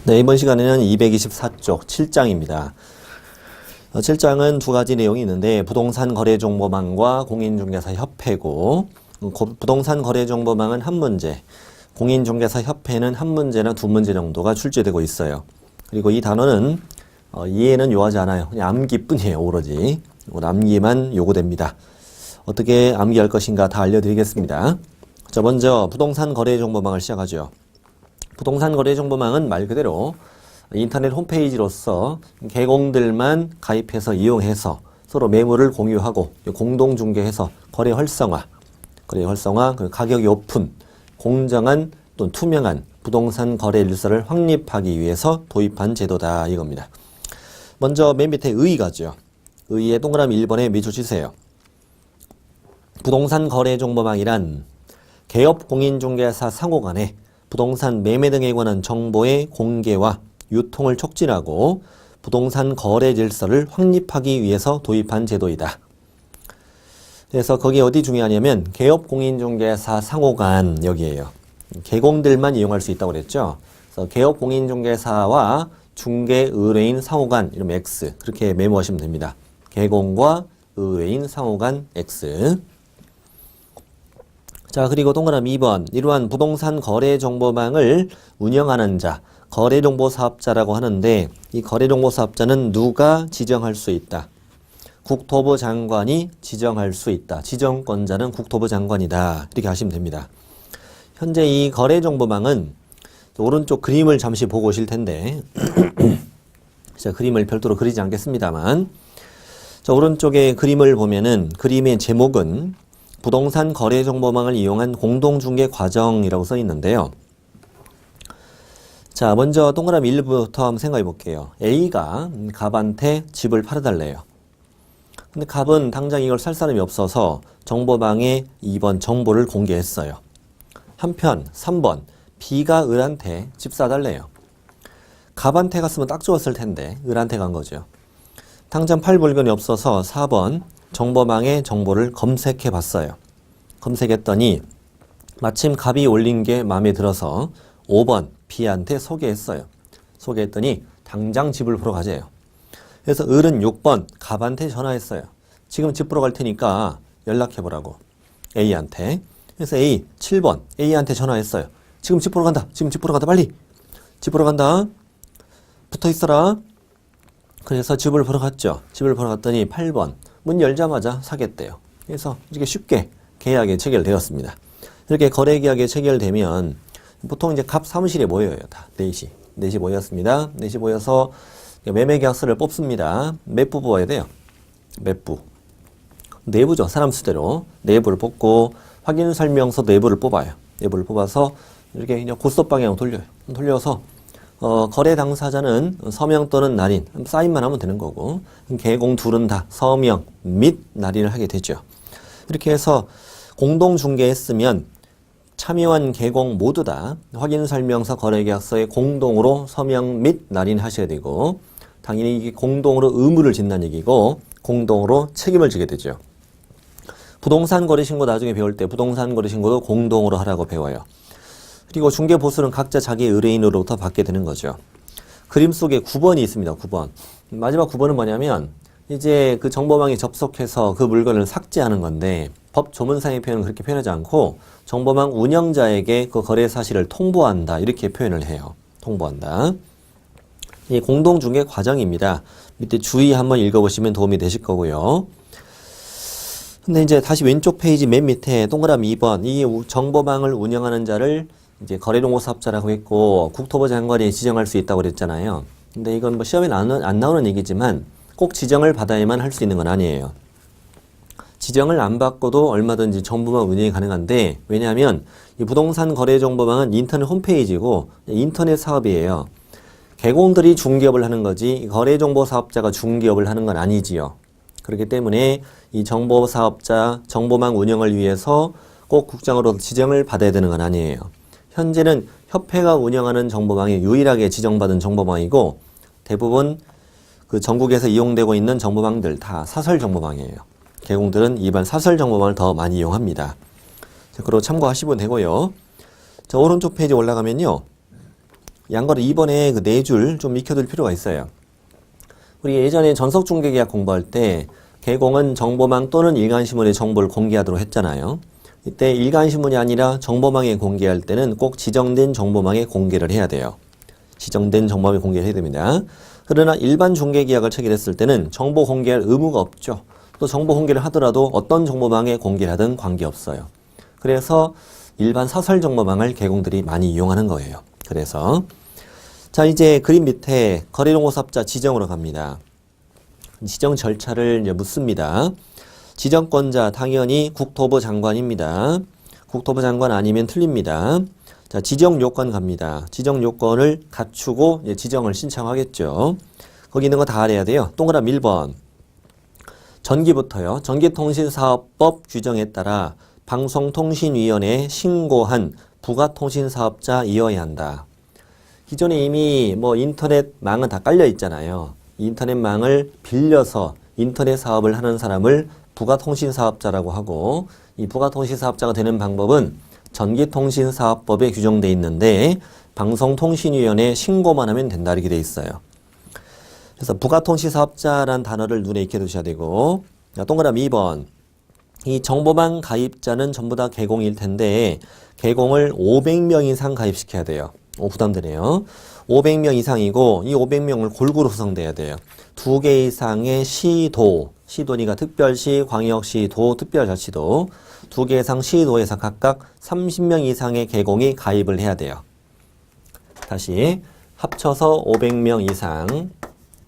네, 이번 시간에는 224쪽 7장입니다. 7장은 두 가지 내용이 있는데 부동산 거래정보망과 공인중개사 협회고 부동산 거래정보망은 한 문제, 공인중개사 협회는 한 문제나 두 문제 정도가 출제되고 있어요. 그리고 이 단어는 이해는 요하지 않아요. 그냥 암기뿐이에요. 오로지. 암기만 요구됩니다. 어떻게 암기할 것인가 다 알려드리겠습니다. 자, 먼저 부동산 거래정보망을 시작하죠. 부동산 거래정보망은 말 그대로 인터넷 홈페이지로서 개공들만 가입해서 이용해서 서로 매물을 공유하고 공동중개해서 거래 활성화, 그 가격이 오픈, 공정한 또는 투명한 부동산 거래 일서를 확립하기 위해서 도입한 제도다 이겁니다. 먼저 맨 밑에 의의가죠. 의의에 동그라미 1번에 미줄 치세요. 부동산 거래정보망이란 개업 공인중개사 상호 간에 부동산 매매 등에 관한 정보의 공개와 유통을 촉진하고 부동산 거래 질서를 확립하기 위해서 도입한 제도이다. 그래서 거기 어디 중요하냐면 개업 공인중개사 상호 간 여기에요. 개공들만 이용할 수 있다고 그랬죠. 그래서 개업 공인중개사와 중개 의뢰인 상호 간 이러면 X 그렇게 메모하시면 됩니다. 개공과 의뢰인 상호 간 X. 자, 그리고 동그라미 2번. 이러한 부동산 거래정보망을 운영하는 자, 거래정보사업자라고 하는데 이 거래정보사업자는 누가 지정할 수 있다? 국토부 장관이 지정할 수 있다. 지정권자는 국토부 장관이다. 이렇게 하시면 됩니다. 현재 이 거래정보망은 오른쪽 그림을 잠시 보고 오실 텐데 제가 그림을 별도로 그리지 않겠습니다만 자, 오른쪽에 그림을 보면은 그림의 제목은 부동산 거래정보망을 이용한 공동중개 과정이라고 써 있는데요. 자, 먼저 동그라미 1부터 한번 생각해 볼게요. A가 갑한테 집을 팔아달래요. 근데 갑은 당장 이걸 살 사람이 없어서 정보망에 2번 정보를 공개했어요. 한편 3번 B가 을한테 집 사달래요. 갑한테 갔으면 딱 좋았을 텐데 을한테 간 거죠. 당장 팔 물건이 없어서 4번 정보망에 정보를 검색해 봤어요. 검색했더니 마침 갑이 올린 게 마음에 들어서 5번 B한테 소개했어요. 소개했더니 당장 집을 보러 가재요. 그래서 을은 6번 갑한테 전화했어요. 지금 집 보러 갈 테니까 연락해 보라고. A한테. 그래서 A 7번 A한테 전화했어요. 지금 집 보러 간다. 지금 집 보러 간다. 빨리. 집 보러 간다. 붙어 있어라. 그래서 집을 보러 갔죠. 집을 보러 갔더니 8번 문 열자마자 사겠대요. 그래서 이렇게 쉽게 계약이 체결되었습니다. 이렇게 거래 계약이 체결되면 보통 이제 갑 사무실에 모여요. 다 넷이 모였습니다. 넷이 모여서 매매 계약서를 뽑습니다. 몇 부 뽑아야 돼요? 몇 부? 내부죠. 사람 수대로 내부를 뽑고 확인 설명서 내부를 뽑아요. 내부를 뽑아서 이렇게 그냥 고스톱 방향으로 돌려요. 돌려서 거래 당사자는 서명 또는 날인, 사인만 하면 되는 거고 개공 둘은 다 서명 및 날인을 하게 되죠. 이렇게 해서 공동중개했으면 참여한 개공 모두 다 확인설명서 거래계약서에 공동으로 서명 및 날인하셔야 되고 당연히 이게 공동으로 의무를 진다는 얘기고 공동으로 책임을 지게 되죠. 부동산 거래신고 나중에 배울 때 부동산 거래신고도 공동으로 하라고 배워요. 그리고 중개보수는 각자 자기 의뢰인으로부터 받게 되는 거죠. 그림 속에 9번이 있습니다. 9번. 마지막 9번은 뭐냐면 이제 그 정보망에 접속해서 그 물건을 삭제하는 건데 법 조문상의 표현은 그렇게 표현하지 않고 정보망 운영자에게 그 거래 사실을 통보한다. 이렇게 표현을 해요. 통보한다. 이 공동중개 과정입니다. 밑에 주의 한번 읽어보시면 도움이 되실 거고요. 근데 이제 다시 왼쪽 페이지 맨 밑에 동그라미 2번 이 정보망을 운영하는 자를 이제 거래정보사업자라고 했고 국토부 장관이 지정할 수 있다고 그랬잖아요. 근데 이건 뭐 시험에 안 나오는 얘기지만 꼭 지정을 받아야만 할 수 있는 건 아니에요. 지정을 안 받고도 얼마든지 정보망 운영이 가능한데 왜냐하면 이 부동산 거래정보망은 인터넷 홈페이지고 인터넷 사업이에요. 개공들이 중개업을 하는 거지 거래정보사업자가 중개업을 하는 건 아니지요. 그렇기 때문에 이 정보사업자 정보망 운영을 위해서 꼭 국장으로 지정을 받아야 되는 건 아니에요. 현재는 협회가 운영하는 정보망이 유일하게 지정받은 정보망이고 대부분 그 전국에서 이용되고 있는 정보망들 다 사설 정보망이에요. 개공들은 일반 사설 정보망을 더 많이 이용합니다. 자, 그리고 참고하시면 되고요. 자, 오른쪽 페이지 올라가면요. 양거래 2번에 그 4줄 좀 익혀둘 필요가 있어요. 우리 예전에 전석중개계약 공부할 때 개공은 정보망 또는 일간신문에 정보를 공개하도록 했잖아요. 이때 일간신문이 아니라 정보망에 공개할 때는 꼭 지정된 정보망에 공개를 해야 돼요. 지정된 정보망에 공개를 해야 됩니다. 그러나 일반 중개계약을 체결했을 때는 정보 공개할 의무가 없죠. 또 정보 공개를 하더라도 어떤 정보망에 공개를 하든 관계없어요. 그래서 일반 사설 정보망을 개공들이 많이 이용하는 거예요. 그래서 자, 이제 그림 밑에 거래용고사업자 지정으로 갑니다. 지정 절차를 이제 묻습니다. 지정권자 당연히 국토부 장관입니다. 국토부 장관 아니면 틀립니다. 자, 지정 요건 갑니다. 지정 요건을 갖추고 이제 지정을 신청하겠죠. 거기 있는 거 다 알아야 돼요. 동그라미 1번. 전기부터요. 전기통신사업법 규정에 따라 방송통신위원회에 신고한 부가통신사업자이어야 한다. 기존에 이미 뭐 인터넷망은 다 깔려 있잖아요. 인터넷망을 빌려서 인터넷 사업을 하는 사람을 부가통신사업자라고 하고, 이 부가통신사업자가 되는 방법은 전기통신사업법에 규정되어 있는데 방송통신위원회에 신고만 하면 된다 이렇게 돼 있어요. 그래서 부가통신사업자라는 단어를 눈에 익혀두셔야 되고, 자, 동그라미 2번. 이 정보망 가입자는 전부 다 개공일 텐데 개공을 500명 이상 가입시켜야 돼요. 부담되네요. 500명 이상이고 이 500명을 골고루 구성돼야 돼요. 2개 이상의 시도니까 특별시, 광역시, 도, 특별자치도 2개 이상 시도에서 각각 30명 이상의 개공이 가입을 해야 돼요. 다시 합쳐서 500명 이상,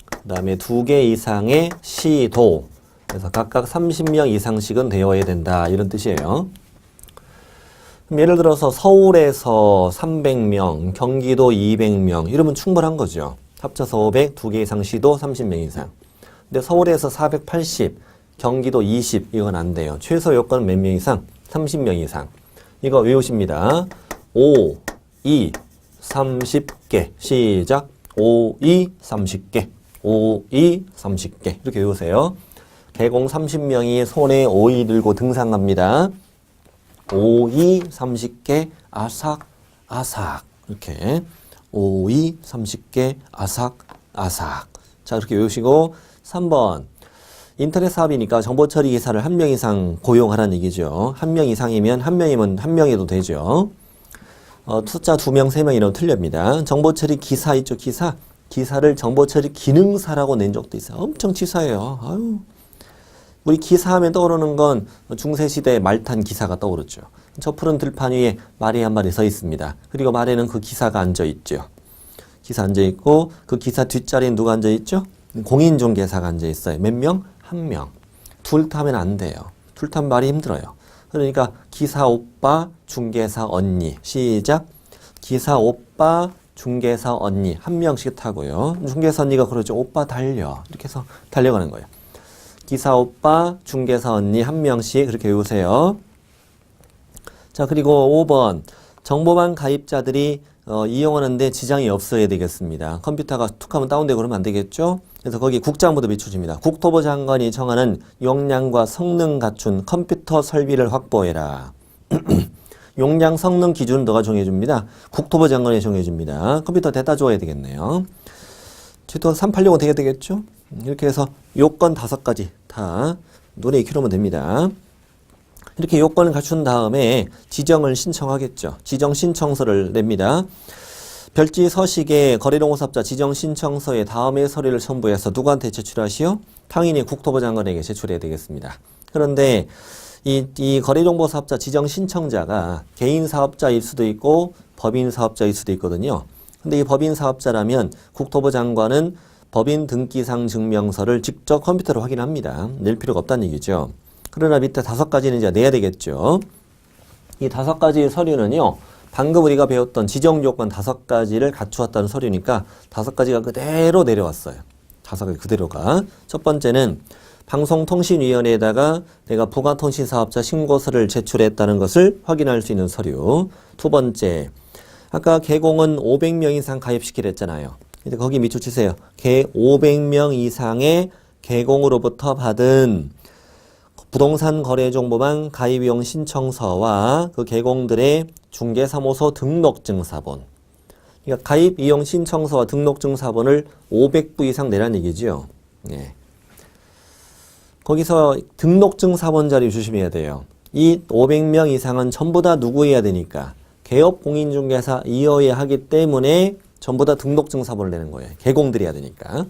그 다음에 2개 이상의 시도, 그래서 각각 30명 이상씩은 되어야 된다 이런 뜻이에요. 그럼 예를 들어서 서울에서 300명, 경기도 200명 이러면 충분한 거죠. 합쳐서 500, 2개 이상 시도 30명 이상. 근데 서울에서 480, 경기도 20 이건 안 돼요. 최소 요건 몇 명 이상? 30명 이상. 이거 외우십니다. 5, 2, 30개. 시작. 5, 2, 30개. 5, 2, 30개. 이렇게 외우세요. 개공 30명이 손에 5, 2 들고 등산 갑니다. 5, 2, 30개 아삭 아삭 이렇게 5, 2, 30개 아삭 아삭. 자, 이렇게 외우시고 3번 인터넷 사업이니까 정보처리 기사를 1명 이상 고용하라는 얘기죠. 1명 이상이면 1명이면 1명에도 되죠. 숫자 2명, 3명 이러면 틀립니다. 정보처리 기사 있죠. 기사를 정보처리 기능사라고 낸 적도 있어요. 엄청 치사해요. 아유. 우리 기사하면 떠오르는 건 중세시대 말탄 기사가 떠오르죠. 저 푸른 들판 위에 말이 한 마리 서 있습니다. 그리고 말에는 그 기사가 앉아있죠. 기사 앉아있고 그 기사 뒷자리에 누가 앉아있죠? 공인중개사가 앉아있어요. 몇 명? 1명. 둘 타면 안 돼요. 둘 타면 말이 힘들어요. 그러니까 기사 오빠, 중개사 언니. 시작. 기사 오빠, 중개사 언니. 1명씩 타고요. 중개사 언니가 그러죠. 오빠 달려. 이렇게 해서 달려가는 거예요. 기사 오빠, 중개사 언니 1명씩 그렇게 외우세요. 자, 그리고 5번. 정보망 가입자들이 이용하는데 지장이 없어야 되겠습니다. 컴퓨터가 툭 하면 다운되고 그러면 안 되겠죠? 그래서 거기 국장부도 비춰줍니다. 국토부 장관이 정하는 용량과 성능 갖춘 컴퓨터 설비를 확보해라. 용량 성능 기준은 너가 정해줍니다. 국토부 장관이 정해줍니다. 컴퓨터 대다 줘야 되겠네요. 최소 380은 되게 되겠죠? 이렇게 해서 요건 5가지 다 눈에 익혀놓으면 됩니다. 이렇게 요건을 갖춘 다음에 지정을 신청하겠죠. 지정 신청서를 냅니다. 별지 서식에 거래용고사업자 지정 신청서에 다음의 서류를 첨부해서 누구한테 제출하시오? 당연히 국토부 장관에게 제출해야 되겠습니다. 그런데 이 거래정보사업자 지정 신청자가 개인 사업자일 수도 있고 법인 사업자일 수도 있거든요. 근데 이 법인 사업자라면 국토부 장관은 법인 등기상 증명서를 직접 컴퓨터로 확인합니다. 낼 필요가 없다는 얘기죠. 그러나 밑에 5가지는 이제 내야 되겠죠. 이 5가지 서류는요, 방금 우리가 배웠던 지정 요건 5가지를 갖추었다는 서류니까 5가지가 그대로 내려왔어요. 5가지 그대로가. 첫 번째는 방송통신위원회에다가 내가 부가통신사업자 신고서를 제출했다는 것을 확인할 수 있는 서류. 두 번째, 아까 개공은 500명 이상 가입시키려 했잖아요. 이제 거기 밑줄 치세요. 500명 이상의 개공으로부터 받은 부동산 거래정보망 가입이용 신청서와 그 개공들의 중개사무소 등록증사본. 그러니까 가입 이용 신청서와 등록증 사본을 500부 이상 내라는 얘기죠. 네. 거기서 등록증 사본 자리 조심해야 돼요. 이 500명 이상은 전부 다 누구여야 되니까 개업 공인중개사이어야 하기 때문에 전부 다 등록증 사본을 내는 거예요. 개공들이어야 되니까.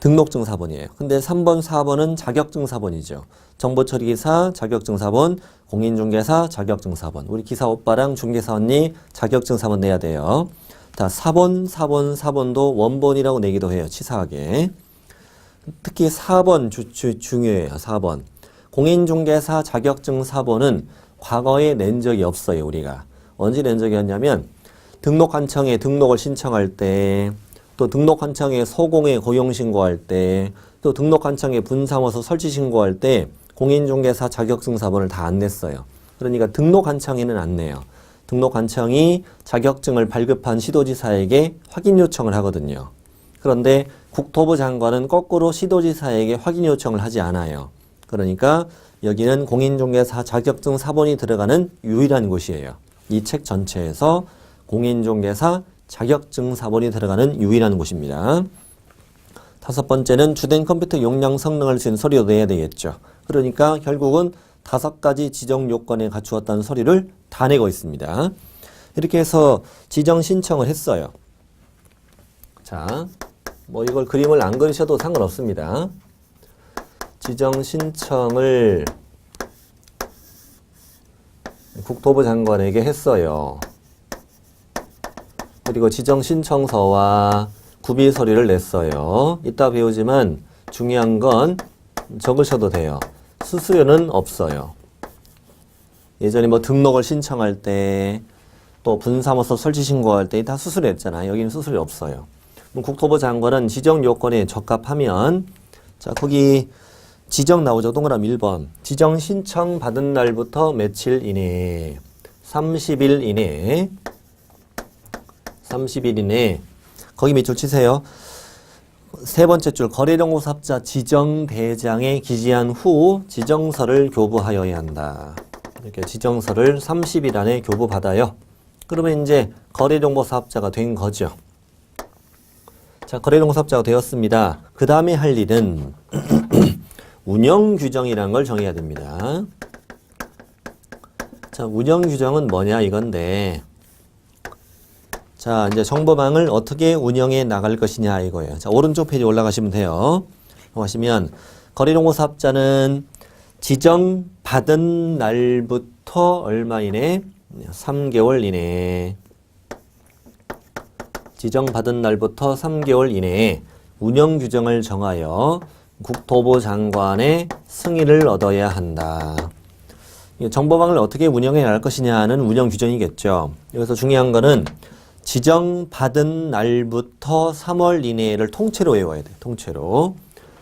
등록증 사본이에요. 근데 3번, 4번은 자격증 사본이죠. 정보처리기사 자격증 사본, 공인중개사 자격증 사본. 우리 기사 오빠랑 중개사 언니 자격증 사본 내야 돼요. 자, 4번도 원본이라고 내기도 해요. 치사하게. 특히 4번 중요해요. 4번. 공인중개사 자격증 사본은 과거에 낸 적이 없어요. 우리가. 언제 낸 적이 없냐면 등록한청에 등록을 신청할 때, 또 등록한청에 소공에 고용신고할 때, 또 등록한청에 분사무소 설치신고할 때 공인중개사 자격증 사본을 다 안 냈어요. 그러니까 등록한청에는 안 내요. 등록한청이 자격증을 발급한 시도지사에게 확인 요청을 하거든요. 그런데 국토부 장관은 거꾸로 시도지사에게 확인 요청을 하지 않아요. 그러니까 여기는 공인중개사 자격증 사본이 들어가는 유일한 곳이에요. 이 책 전체에서 공인중개사 자격증 사본이 들어가는 유일한 곳입니다. 5번째는 주된 컴퓨터 용량 성능을 쓴 서류도 내야 되겠죠. 그러니까 결국은 5가지 지정 요건에 갖추었다는 서류를 다 내고 있습니다. 이렇게 해서 지정 신청을 했어요. 자, 뭐 이걸 그림을 안 그리셔도 상관없습니다. 지정 신청을 국토부 장관에게 했어요. 그리고 지정 신청서와 구비 서류를 냈어요. 이따 배우지만 중요한 건 적으셔도 돼요. 수수료는 없어요. 예전에 뭐 등록을 신청할 때, 또 분사무소 설치 신고할 때 다 수수료 했잖아요. 여기는 수수료 없어요. 국토부 장관은 지정 요건에 적합하면, 자, 거기 지정 나오죠. 동그라미 1번. 지정 신청 받은 날부터 며칠 이내에, 30일 이내에, 30일 이내에, 거기 밑줄 치세요. 세 번째 줄, 거래정보사업자 지정대장에 기재한 후 지정서를 교부하여야 한다. 이렇게 지정서를 30일 안에 교부받아요. 그러면 이제 거래정보사업자가 된 거죠. 자, 거래정보사업자가 되었습니다. 그 다음에 할 일은 운영규정이라는 걸 정해야 됩니다. 자, 운영규정은 뭐냐 이건데, 자, 이제 정보망을 어떻게 운영해 나갈 것이냐 이거예요. 자, 오른쪽 페이지 올라가시면 돼요. 보시면 거래정보사업자는 지정받은 날부터 얼마 이내? 3개월 이내에. 지정받은 날부터 3개월 이내에 운영규정을 정하여 국토부 장관의 승인을 얻어야 한다. 정보망을 어떻게 운영해 나갈 것이냐는 운영규정이겠죠. 여기서 중요한 거는 지정받은 날부터 3월 이내를 통째로 외워야 돼요. 통째로.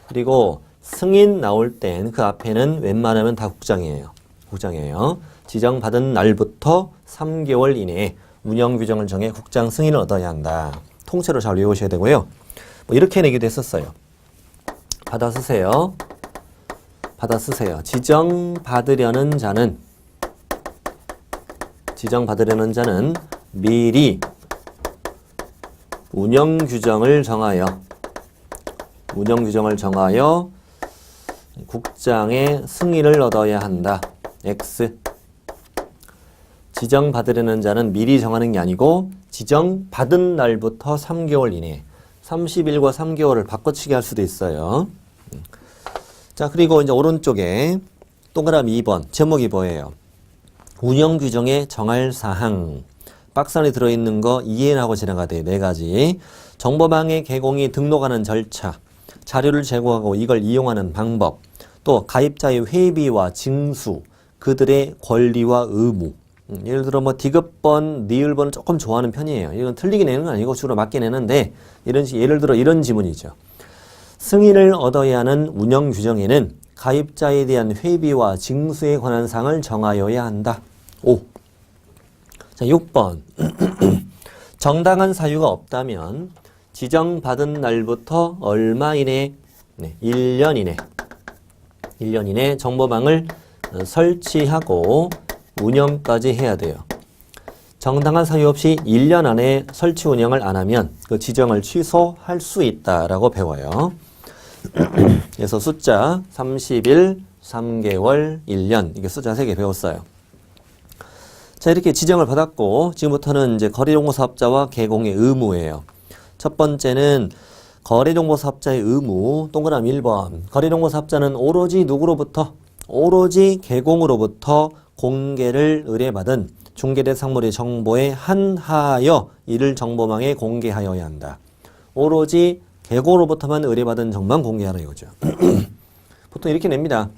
그리고 승인 나올 땐 그 앞에는 웬만하면 다 국장이에요. 국장이에요. 지정받은 날부터 3개월 이내에 운영규정을 정해 국장 승인을 얻어야 한다. 통째로 잘 외우셔야 되고요. 뭐 이렇게 내기도 했었어요. 받아 쓰세요. 받아 쓰세요. 지정받으려는 자는 미리 운영규정을 정하여 국장의 승인을 얻어야 한다. X. 지정받으려는 자는 미리 정하는 게 아니고 지정받은 날부터 3개월 이내, 30일과 3개월을 바꿔치기 할 수도 있어요. 자, 그리고 이제 오른쪽에 동그라미 2번 제목이 뭐예요? 운영규정에 정할 사항. 박스 안에 들어있는 거 이해하고 지나가야 돼요. 4가지. 정보망에 개공이 등록하는 절차, 자료를 제공하고 이걸 이용하는 방법, 또 가입자의 회비와 징수, 그들의 권리와 의무. 예를 들어 뭐 디귿번, 니을번을 조금 좋아하는 편이에요. 이건 틀리게 내는 건 아니고 주로 맞게 내는데, 예를 들어 이런 지문이죠. 승인을 얻어야 하는 운영규정에는 가입자에 대한 회비와 징수에 관한 사항을 정하여야 한다. 5. 자, 6번. 정당한 사유가 없다면 지정받은 날부터 얼마 이내, 1년 이내 정보망을 설치하고 운영까지 해야 돼요. 정당한 사유 없이 1년 안에 설치 운영을 안 하면 그 지정을 취소할 수 있다라고 배워요. 그래서 숫자 30일, 3개월, 1년 이게 숫자 3개 배웠어요. 자, 이렇게 지정을 받았고 지금부터는 이제 거래정보사업자와 개공의 의무예요. 첫 번째는 거래정보사업자의 의무, 동그라미 1번. 거래정보사업자는 오로지 누구로부터? 오로지 개공으로부터 공개를 의뢰받은 중개대상물의 정보에 한하여 이를 정보망에 공개하여야 한다. 오로지 개공으로부터만 의뢰받은 정보만 공개하라 이거죠. 보통 이렇게 냅니다.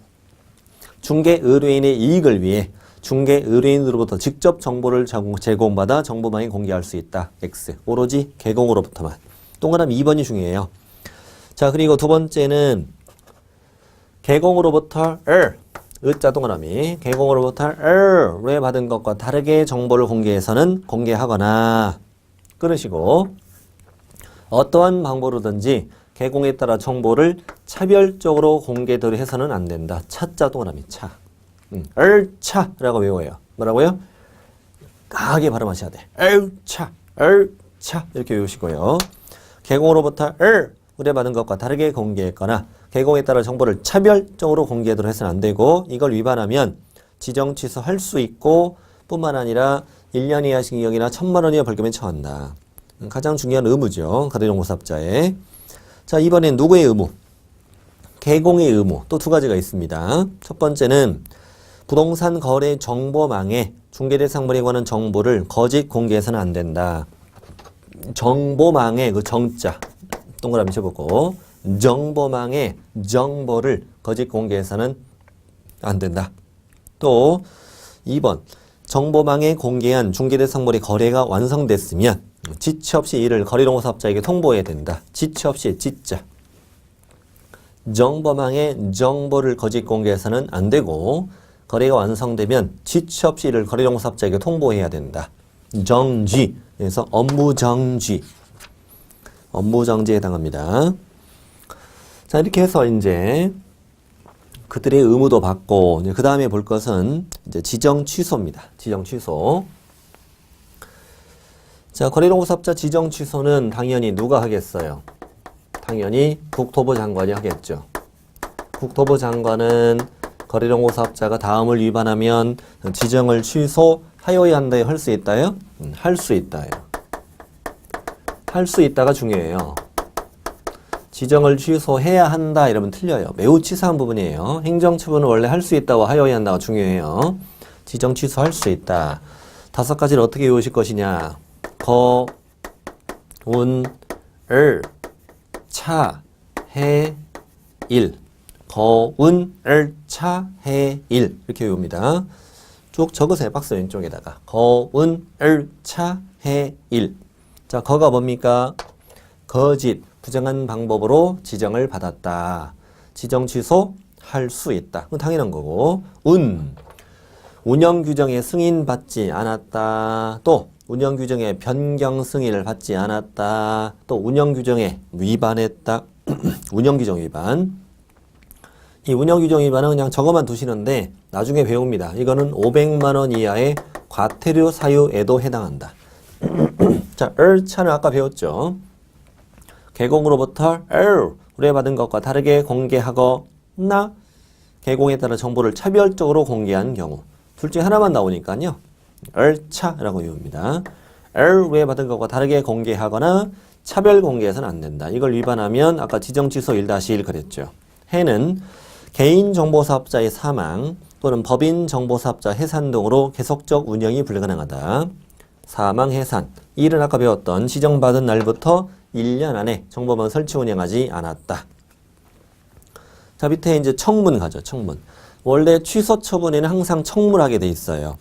중개 의뢰인의 이익을 위해 중개 의뢰인으로부터 직접 정보를 제공받아 정보망에 공개할 수 있다. X. 오로지 개공으로부터만. 동그라미 2번이 중요해요. 자, 그리고 두 번째는 개공으로부터 의자 동그라미 개공으로부터 왜 받은 것과 다르게 정보를 공개해서는 공개하거나 끊으시고 어떠한 방법으로든지 개공에 따라 정보를 차별적으로 공개를 해서는 안 된다. 차자 동그라미 차. 차라고 외워요. 뭐라고요? 강하게 발음하셔야 돼. 차 이렇게 외우시고요. 개공으로부터 의뢰받은 것과 다르게 공개했거나 개공에 따라 정보를 차별적으로 공개하도록 해서는 안 되고 이걸 위반하면 지정 취소할 수 있고 뿐만 아니라 1년 이하 징역이나 1,000만 원 이하 벌금에 처한다. 가장 중요한 의무죠. 거래정보사업자의. 자, 이번엔 누구의 의무? 개공의 의무. 또 두 가지가 있습니다. 첫 번째는 부동산 거래 정보망에 중개대상물에 관한 정보를 거짓 공개해서는 안 된다. 정보망에 그 정자 동그라미 쳐보고 정보망에 정보를 거짓 공개해서는 안 된다. 또 2번 정보망에 공개한 중개대상물의 거래가 완성됐으면 지체 없이 이를 거래정보사업자에게 통보해야 된다. 지체 없이 지자. 정보망에 정보를 거짓 공개해서는 안 되고 거래가 완성되면 지체 없이 이를 거래정보사업자에게 통보해야 된다. 정지. 그래서 업무정지. 업무정지에 해당합니다. 자, 이렇게 해서 이제 그들의 의무도 받고 그 다음에 볼 것은 이제 지정 취소입니다. 지정 취소. 자, 거래정보사업자 지정 취소는 당연히 누가 하겠어요? 당연히 국토부 장관이 하겠죠. 국토부 장관은 거래정보사업자가 다음을 위반하면 지정을 취소하여야 한다요? 할 수 있다요? 할 수 있다요. 할 수 있다가 중요해요. 지정을 취소해야 한다 이러면 틀려요. 매우 치사한 부분이에요. 행정처분은 원래 할 수 있다고 하여야 한다가 중요해요. 지정 취소할 수 있다. 5가지를 어떻게 외우실 것이냐. 거, 운, 을, 차, 해, 일. 거, 운, 을, 차, 해, 일. 이렇게 외웁니다. 쭉 적으세요. 박스 왼쪽에다가. 거, 운, 을, 차, 해, 일. 자, 거가 뭡니까? 거짓, 부정한 방법으로 지정을 받았다. 지정 취소할 수 있다. 그건 당연한 거고. 운영 규정에 승인받지 않았다. 또 운영 규정에 변경 승인을 받지 않았다. 또 운영 규정에 위반했다. 운영 규정 위반. 이 운영 규정 위반은 그냥 적어만 두시는데 나중에 배웁니다. 이거는 500만 원 이하의 과태료 사유에도 해당한다. 자, 차는 아까 배웠죠. 개공으로부터 의뢰받은 것과 다르게 공개하거나 개공에 따라 정보를 차별적으로 공개한 경우. 둘 중에 하나만 나오니까요. 차라고 외웁니다. 의뢰받은 것과 다르게 공개하거나 차별 공개해서는 안 된다. 이걸 위반하면 아까 지정 취소 1-1 그랬죠. 해는 개인정보사업자의 사망 또는 법인정보사업자 해산 등으로 계속적 운영이 불가능하다. 사망, 해산. 일은 아까 배웠던 지정받은 날부터 1년 안에 정보망 설치 운영하지 않았다. 자, 밑에 이제 청문 가죠. 청문. 원래 취소 처분에는 항상 청문하게 돼 있어요.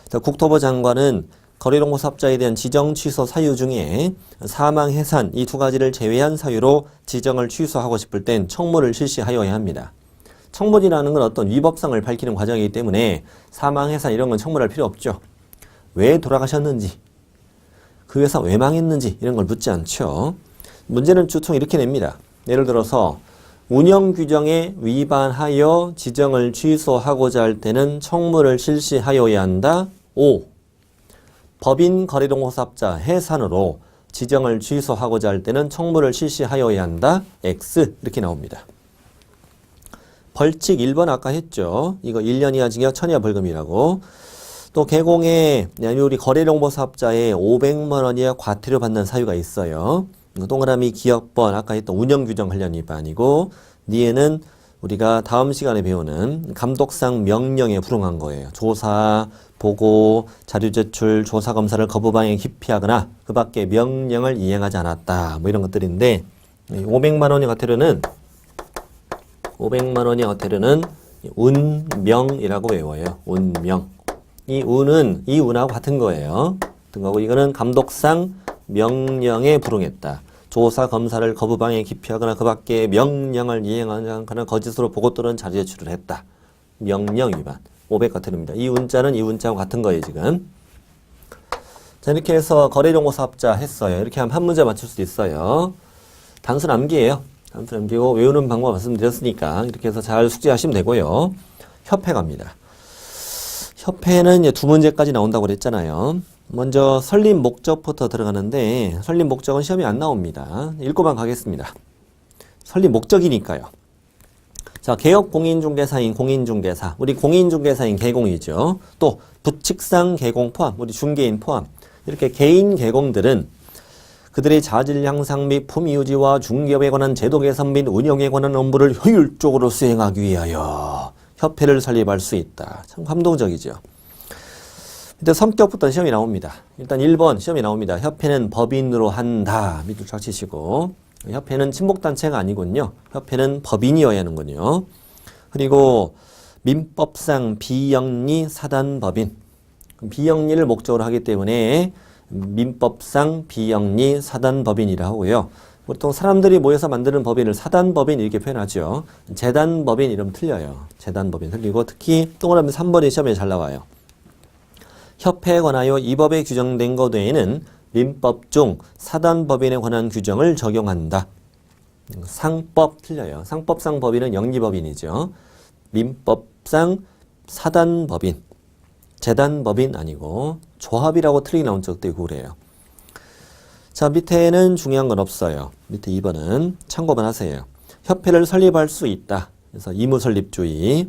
자, 국토부 장관은 거래정보사업자에 대한 지정 취소 사유 중에 사망, 해산 이 두 가지를 제외한 사유로 지정을 취소하고 싶을 땐 청문을 실시하여야 합니다. 청문이라는 건 어떤 위법성을 밝히는 과정이기 때문에 사망, 해산 이런 건 청문할 필요 없죠. 왜 돌아가셨는지, 그 회사 왜 망했는지 이런 걸 묻지 않죠. 문제는 주통 이렇게 냅니다. 예를 들어서 운영 규정에 위반하여 지정을 취소하고자 할 때는 청문을 실시하여야 한다. 5. 법인 거래동호사업자 해산으로 지정을 취소하고자 할 때는 청구를 실시하여야 한다. X 이렇게 나옵니다. 벌칙 1번 아까 했죠. 이거 1년 이하 징역 1000 이하 벌금이라고. 또 개공에 우리 거래정보사업자에 500만 원 이하 과태료 받는 사유가 있어요. 동그라미 기억번 아까 했던 운영규정 관련 위반이고 뒤에는 우리가 다음 시간에 배우는 감독상 명령에 불응한 거예요. 조사, 보고, 자료 제출, 조사 검사를 거부방해 기피하거나 그 밖에 명령을 이행하지 않았다. 뭐 이런 것들인데 500만 원의 과태료는 운명이라고 외워요. 운명. 이 운하고 같은 거예요. 같은 거고 이거는 감독상 명령에 불응했다. 조사 검사를 거부방해 기피하거나 그 밖에 명령을 이행하지 않거나 거짓으로 보고 또는 자료 제출을 했다. 명령 위반. 500 과태료입니다. 이 운자는 이 운자하고 같은 거예요, 지금. 자, 이렇게 해서 거래정보사업자 했어요. 이렇게 하면 한 문제 맞출 수 있어요. 단순 암기예요. 단순 암기고 외우는 방법 말씀드렸으니까 이렇게 해서 잘 숙지하시면 되고요. 협회 갑니다. 협회는 이제 두 문제까지 나온다고 그랬잖아요. 먼저 설립 목적부터 들어가는데 설립 목적은 시험이 안 나옵니다. 읽고만 가겠습니다. 설립 목적이니까요. 자, 개업 공인중개사인 공인중개사. 우리 공인중개사인 개공이죠. 또 부칙상 개공 포함, 우리 중개인 포함. 이렇게 개인 개공들은 그들의 자질 향상 및 품위 유지와 중개업에 관한 제도 개선 및 운영에 관한 업무를 효율적으로 수행하기 위하여 협회를 설립할 수 있다. 참 감동적이죠. 일단 성격부터 시험이 나옵니다. 일단 1번 시험이 나옵니다. 협회는 법인으로 한다. 밑줄 쫙 치시고 협회는 친목단체가 아니군요. 협회는 법인이어야 하는군요. 그리고 민법상 비영리 사단법인. 비영리를 목적으로 하기 때문에 민법상 비영리 사단법인이라 하고요. 보통 사람들이 모여서 만드는 법인을 사단법인 이렇게 표현하죠. 재단법인 이러면 틀려요. 재단법인 틀리고 특히 동그라미 3번이 시험에 잘 나와요. 협회에 관하여 이 법에 규정된 것 외에는 민법 중 사단법인에 관한 규정을 적용한다. 상법 틀려요. 상법상 법인은 영리법인이죠. 민법상 사단법인, 재단법인 아니고 조합이라고 틀리게 나온 적도 있고 그래요. 자, 밑에는 중요한 건 없어요. 밑에 2번은 참고만 하세요. 협회를 설립할 수 있다. 그래서 의무설립주의.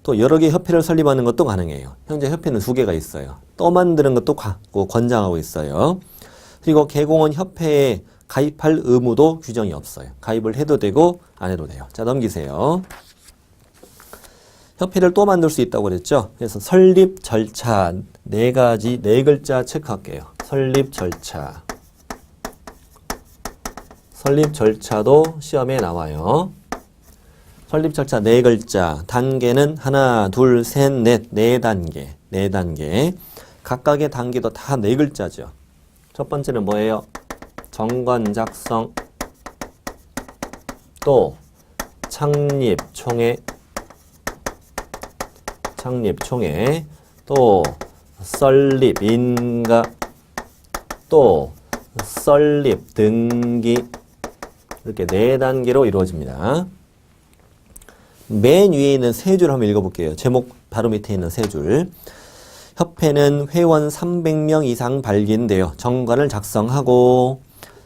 또 여러 개 협회를 설립하는 것도 가능해요. 현재 협회는 2개가 있어요. 또 만드는 것도 권장하고 있어요. 그리고 개공은 협회에 가입할 의무도 규정이 없어요. 가입을 해도 되고 안 해도 돼요. 자, 넘기세요. 협회를 또 만들 수 있다고 그랬죠. 그래서 설립 절차 4가지 4글자 체크할게요. 설립 절차. 설립 절차도 시험에 나와요. 설립 절차 4글자. 단계는 하나, 둘, 셋, 넷, 4단계. 4단계. 각각의 단계도 다 4글자죠. 첫 번째는 뭐예요? 정관 작성. 또 창립 총회. 또 설립 인가. 또 설립 등기. 이렇게 4단계로 이루어집니다. 맨 위에 있는 3줄 한번 읽어볼게요. 제목 바로 밑에 있는 3줄. 협회는 회원 300명 이상 발기인데요. 정관을 작성하고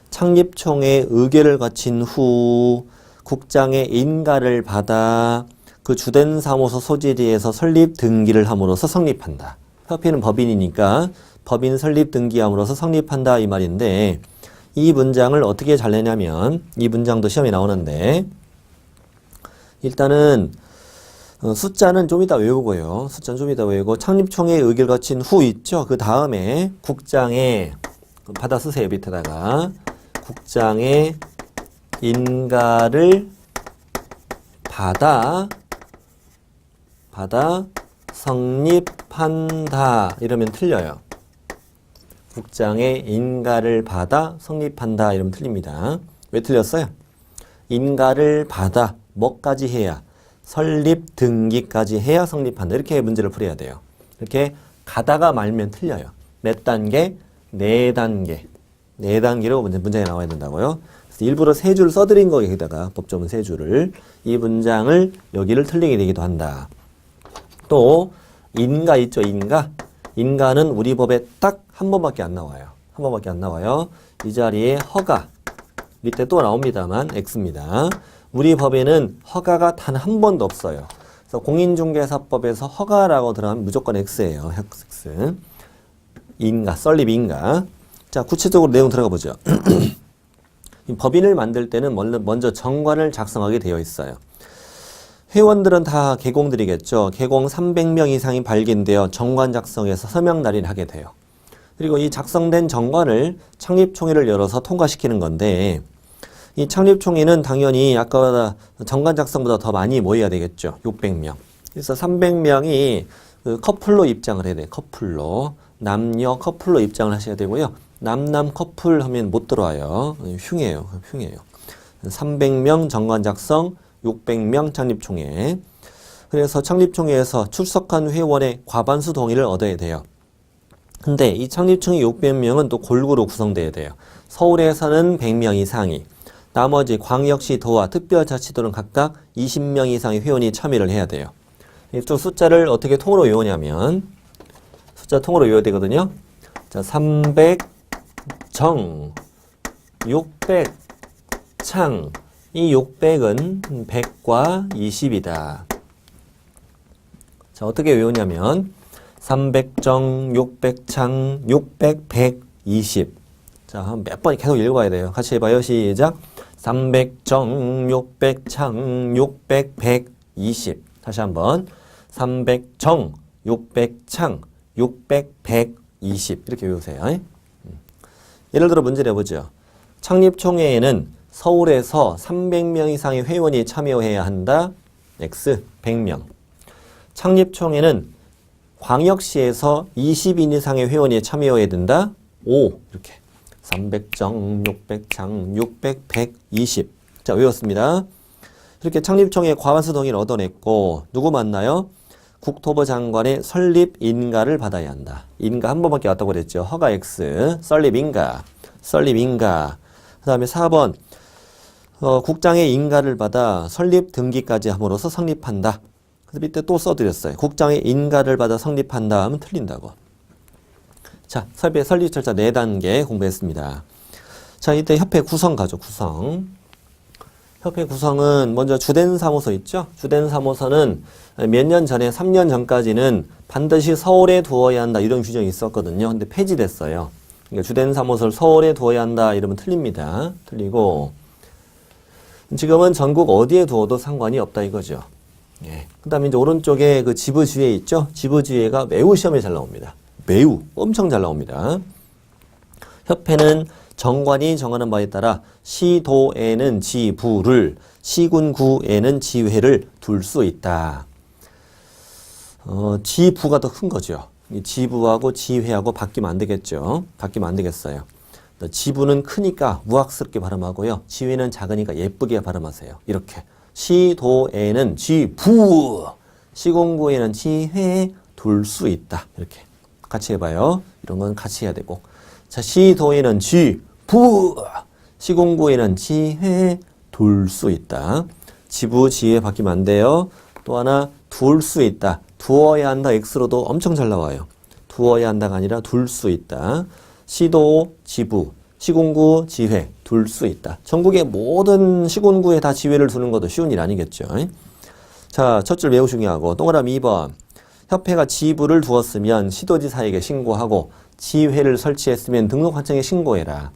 창립총회 의결을 거친 후 국장의 인가를 받아 그 주된 사무소 소재지에서 설립 등기를 함으로써 성립한다. 협회는 법인이니까 법인 설립 등기함으로써 성립한다 이 말인데 이 문장을 어떻게 잘 내냐면 이 문장도 시험에 나오는데 일단은 숫자는 좀 이따 외우고요. 숫자는 좀 이따 외우고 창립총회 의결 거친 후 있죠. 그 다음에 국장의 받아 쓰세요. 밑에다가 국장의 인가를 받아 성립한다 이러면 틀려요. 국장의 인가를 받아 성립한다 이러면 틀립니다. 왜 틀렸어요? 인가를 받아 뭐까지 해야? 설립 등기까지 해야 성립한다. 이렇게 문제를 풀어야 돼요. 이렇게 가다가 말면 틀려요. 몇 단계? 4단계. 4단계로 문장에 나와야 된다고요. 그래서 일부러 3줄 써드린 거기다가 법조문 3줄을 이 문장을 여기를 틀리게 되기도 한다. 또 인가 있죠. 인가. 인가는 우리 법에 딱 한 번밖에 안 나와요. 한 번밖에 안 나와요. 이 자리에 허가, 밑에 또 나옵니다만 X입니다. 우리 법에는 허가가 단 한 번도 없어요. 그래서 공인중개사법에서 허가라고 들어가면 무조건 X예요. X. 인가, 썰립 인가. 자, 구체적으로 내용 들어가 보죠. 법인을 만들 때는 먼저 정관을 작성하게 되어 있어요. 회원들은 다 개공들이겠죠. 개공 300명 이상이 발견되어 정관 작성해서 서명 날인을 하게 돼요. 그리고 이 작성된 정관을 창립총회를 열어서 통과시키는 건데 이 창립총회는 당연히 아까 정관 작성보다 더 많이 모여야 되겠죠. 600명. 그래서 300명이 그 커플로 입장을 해야 돼요. 커플로. 남녀 커플로 입장을 하셔야 되고요. 남남 커플 하면 못 들어와요. 흉해요. 300명 정관 작성, 600명 창립총회. 그래서 창립총회에서 출석한 회원의 과반수 동의를 얻어야 돼요. 근데 이 창립총회 600명은 또 골고루 구성돼야 돼요. 서울에서는 100명 이상이, 나머지 광역시, 도와, 특별자치도는 각각 20명 이상의 회원이 참여를 해야 돼요. 또 숫자를 어떻게 통으로 외우냐면 숫자 통으로 외워야 되거든요. 자, 300 정, 600 창. 이 600은 100과 20이다. 자, 어떻게 외우냐면 300정, 600창, 600, 100, 20. 자, 한 몇 번 계속 읽어봐야 돼요. 같이 해봐요. 시작. 300정, 600창, 600, 100, 20. 다시 한번. 300정, 600창, 600, 100, 20. 이렇게 외우세요. 예를 들어 문제 내보죠. 창립총회에는 서울에서 300명 이상의 회원이 참여해야 한다. X 100명. 창립총회는 광역시에서 20인 이상의 회원이 참여해야 된다. O 이렇게 300정, 600창, 600, 100, 20. 자, 외웠습니다. 이렇게 창립총회 과반수 동의를 얻어냈고 누구 만나요? 국토부 장관의 설립 인가를 받아야 한다. 인가 한 번밖에 왔다고 그랬죠. 허가 X, 설립 인가, 설립 인가. 그 다음에 4번 국장의 인가를 받아 설립 등기까지 함으로써 성립한다. 그래서 밑에 또 써드렸어요. 국장의 인가를 받아 성립한다 하면 틀린다고. 자, 설립 절차 4단계 공부했습니다. 자, 이때 협회 구성 가죠. 구성. 협회 구성은 먼저 주된 사무소 있죠? 주된 사무소는 몇 년 전에 3년 전까지는 반드시 서울에 두어야 한다 이런 규정이 있었거든요. 근데 폐지됐어요. 그러니까 주된 사무소를 서울에 두어야 한다 이러면 틀립니다. 틀리고 지금은 전국 어디에 두어도 상관이 없다 이거죠. 예. 그 다음에 이제 오른쪽에 그 지부지회 있죠? 지부지회가 매우 시험에 잘 나옵니다. 매우 엄청 잘 나옵니다. 협회는 정관이 정하는 바에 따라 시도에는 지부를, 시군구에는 지회를 둘 수 있다. 지부가 더 큰 거죠. 지부하고 지회하고 바뀌면 안 되겠죠. 바뀌면 안 되겠어요. 지부는 크니까 우악스럽게 발음하고요. 지회는 작으니까 예쁘게 발음하세요. 이렇게. 시도에는 지부, 시군구에는 지회 둘 수 있다. 이렇게. 같이 해봐요. 이런 건 같이 해야 되고. 자, 시도에는 지부, 시군구에는 지회 둘 수 있다. 지부, 지회 바뀌면 안 돼요. 또 하나 둘 수 있다. 두어야 한다. X로도 엄청 잘 나와요. 두어야 한다가 아니라 둘 수 있다. 시도, 지부, 시군구, 지회 둘 수 있다. 전국의 모든 시군구에 다 지회를 두는 것도 쉬운 일 아니겠죠. 자, 첫 줄 매우 중요하고 동그라미 2번. 협회가 지부를 두었으면 시도지사에게 신고하고 지회를 설치했으면 등록환청에 신고해라.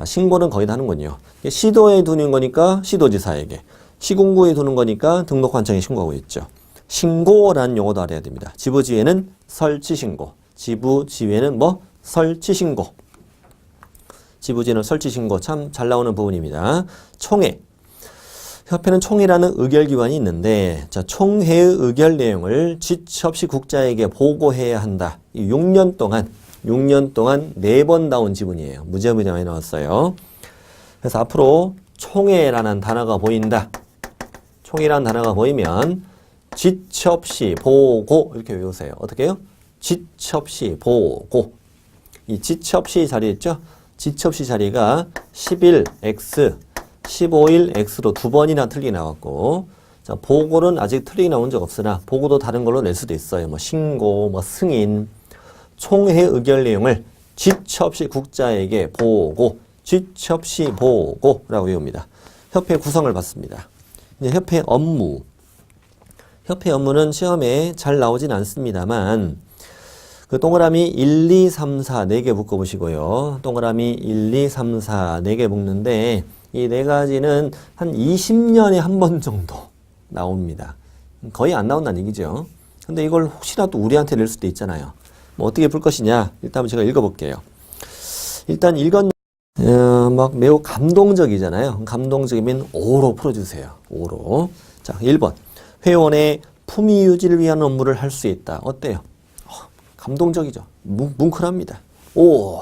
신고는 거의 다 하는군요. 시도에 두는 거니까 시도지사에게, 시군구에 두는 거니까 등록환청에 신고하고 있죠. 신고라는 용어도 알아야 됩니다. 지부지회는 설치신고, 지부지회는 뭐? 설치신고. 지부지회는 설치신고 참 잘 나오는 부분입니다. 총회. 협회는 총회라는 의결기관이 있는데 자, 총회의 의결 내용을 지체 없이 국자에게 보고해야 한다. 6년 동안 4번 나온 지문이에요. 문제 많이 나왔어요. 그래서 앞으로 총회라는 단어가 보인다. 총회라는 단어가 보이면 지체 없이 보고 이렇게 외우세요. 어떻게 해요? 지체 없이 보고. 이 지체 없이 자리 있죠? 지체 없이 자리가 11x 15일 X로 2번이나 틀리게 나왔고, 자, 보고는 아직 틀리게 나온 적 없으나, 보고도 다른 걸로 낼 수도 있어요. 뭐, 신고, 뭐, 승인. 총회 의결 내용을 지체 없이 국자에게 보고, 지체 없이 보고라고 외웁니다. 협회 구성을 받습니다. 이제 협회 업무. 협회 업무는 시험에 잘 나오진 않습니다만, 그 동그라미 1, 2, 3, 4 4개 묶어보시고요. 동그라미 1, 2, 3, 4 4개 묶는데, 이 네 가지는 한 20년에 한 번 정도 나옵니다. 거의 안 나온다는 얘기죠. 근데 이걸 혹시라도 우리한테 낼 수도 있잖아요. 뭐 어떻게 풀 것이냐? 일단 제가 읽어볼게요. 일단 막 매우 감동적이잖아요. 감동적이면 5로 풀어주세요. 5로. 자, 1번. 회원의 품위 유지를 위한 업무를 할 수 있다. 어때요? 감동적이죠. 뭉클합니다. 5.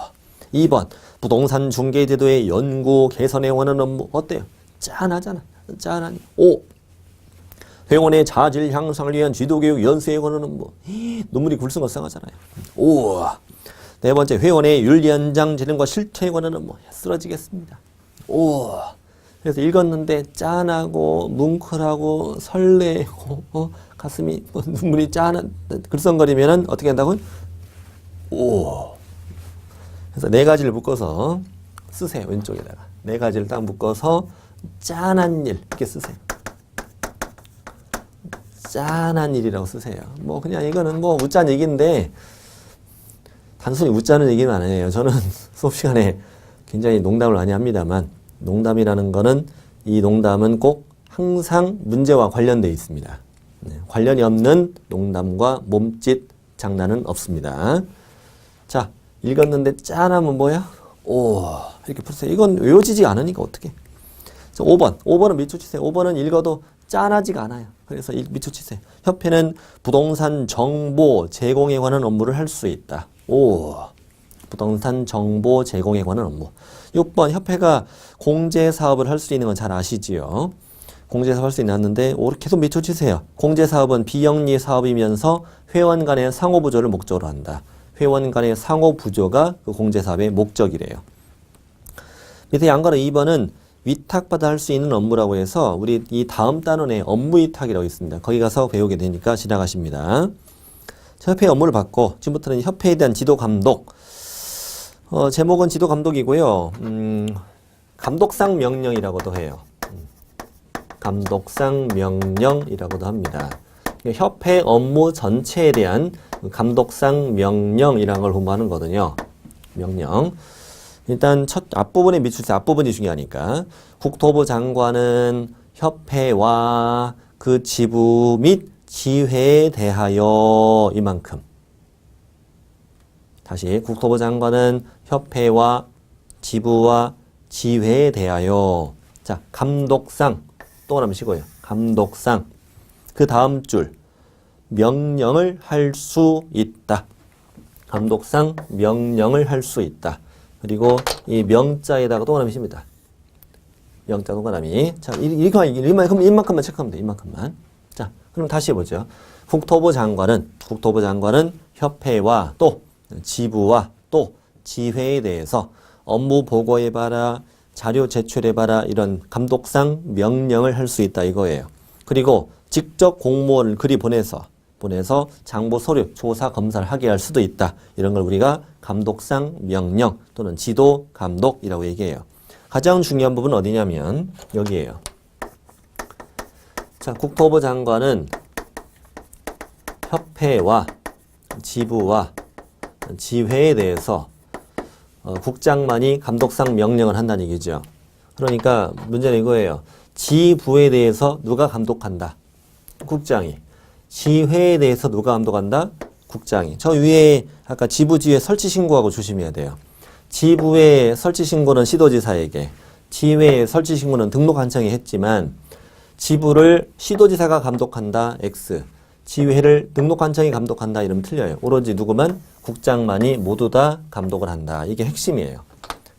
2번. 부동산 중개제도의 연구 개선에 관한 업무. 어때요? 짠하잖아. 짠하니. 5. 회원의 자질 향상을 위한 지도교육 연수에 관한 업무. 눈물이 굴성글성하잖아요. 5. 네 번째, 회원의 윤리현장 재능과 실천에 관한 업무. 쓰러지겠습니다. 5. 그래서 읽었는데 짠하고 뭉클하고 설레고 가슴이 눈물이 짠한 글썽거리면은 어떻게 한다고요? 5. 그래서 네 가지를 묶어서 쓰세요. 왼쪽에다가 네 가지를 딱 묶어서 짠한 일 이렇게 쓰세요. 짠한 일이라고 쓰세요. 뭐 그냥 이거는 뭐 웃자는 얘기인데 단순히 웃자는 얘기는 아니에요. 저는 수업 시간에 굉장히 농담을 많이 합니다만 농담이라는 거는 이 농담은 꼭 항상 문제와 관련되어 있습니다. 관련이 없는 농담과 몸짓 장난은 없습니다. 자, 읽었는데 짠하면 뭐야? 오, 이렇게 풀세요. 이건 외워지지 않으니까 어떻게? 5번. 5번은 밑줄 치세요. 5번은 읽어도 짠하지가 않아요. 그래서 밑줄 치세요. 협회는 부동산 정보 제공에 관한 업무를 할 수 있다. 오, 부동산 정보 제공에 관한 업무. 6번. 협회가 공제사업을 할 수 있는 건 잘 아시지요? 공제사업 할 수 있는데 계속 밑줄 치세요. 공제사업은 비영리 사업이면서 회원 간의 상호부조를 목적으로 한다. 회원 간의 상호부조가 그 공제사업의 목적이래요. 밑에 양거는 2번은 위탁받아 할 수 있는 업무라고 해서 우리 이 다음 단원에 업무위탁이라고 있습니다. 거기 가서 배우게 되니까 지나가십니다. 협회 업무를 받고 지금부터는 협회에 대한 지도감독. 제목은 지도감독이고요. 감독상 명령이라고도 해요. 감독상 명령이라고 합니다. 협회 업무 전체에 대한 감독상 명령이라는 걸 공부하는 거거든요. 명령. 일단 첫 앞부분에 밑줄세 앞부분이 중요하니까 국토부 장관은 협회와 그 지부 및 지회에 대하여 이만큼. 다시 국토부 장관은 협회와 지부와 지회에 대하여 자 감독상 동그라미 치고요. 감독상 그 다음 줄 명령을 할 수 있다. 감독상 명령을 할 수 있다. 그리고 이 명자에다가 동그라미 칩니다. 명자 동그라미. 자, 이만큼만 체크하면 돼. 이만큼만. 자, 그럼 다시 해보죠. 국토부 장관은 협회와 또 지부와 또 지회에 대해서 업무 보고해봐라, 자료 제출해봐라 이런 감독상 명령을 할 수 있다 이거예요. 그리고 직접 공무원을 그리 보내서 장보 서류, 조사, 검사를 하게 할 수도 있다. 이런 걸 우리가 감독상 명령 또는 지도 감독이라고 얘기해요. 가장 중요한 부분은 어디냐면 여기에요. 자, 국토부 장관은 협회와 지부와 지회에 대해서 국장만이 감독상 명령을 한다는 얘기죠. 그러니까 문제는 이거예요. 지부에 대해서 누가 감독한다? 국장이. 지회에 대해서 누가 감독한다? 국장이. 저 위에 아까 지부지회 설치 신고하고 조심해야 돼요. 지부의 설치 신고는 시도지사에게, 지회의 설치 신고는 등록한청이 했지만 지부를 시도지사가 감독한다. X. 지회를 등록한청이 감독한다. 이러면 틀려요. 오로지 누구만? 국장만이 모두 다 감독을 한다. 이게 핵심이에요.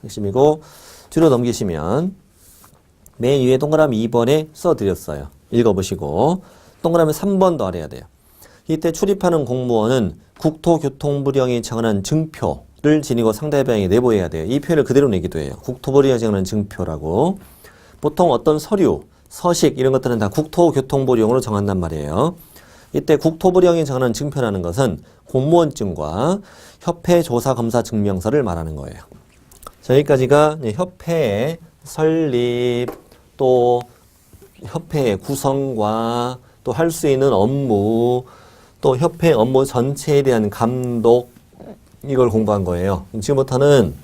핵심이고 뒤로 넘기시면 맨 위에 동그라미 2번에 써드렸어요. 읽어보시고 동그라미 3번 더 알아야 돼요. 이때 출입하는 공무원은 국토교통부령이 정한 증표를 지니고 상대방에게 내보여야 돼요. 이 표현을 그대로 내기도 해요. 국토부령이 정한 증표라고. 보통 어떤 서류, 서식 이런 것들은 다 국토교통부령으로 정한단 말이에요. 이때 국토부령이 정하는 증표라는 것은 공무원증과 협회 조사 검사 증명서를 말하는 거예요. 자, 여기까지가 협회의 설립, 또 협회의 구성과 또 할 수 있는 업무, 또 협회 업무 전체에 대한 감독, 이걸 공부한 거예요. 지금부터는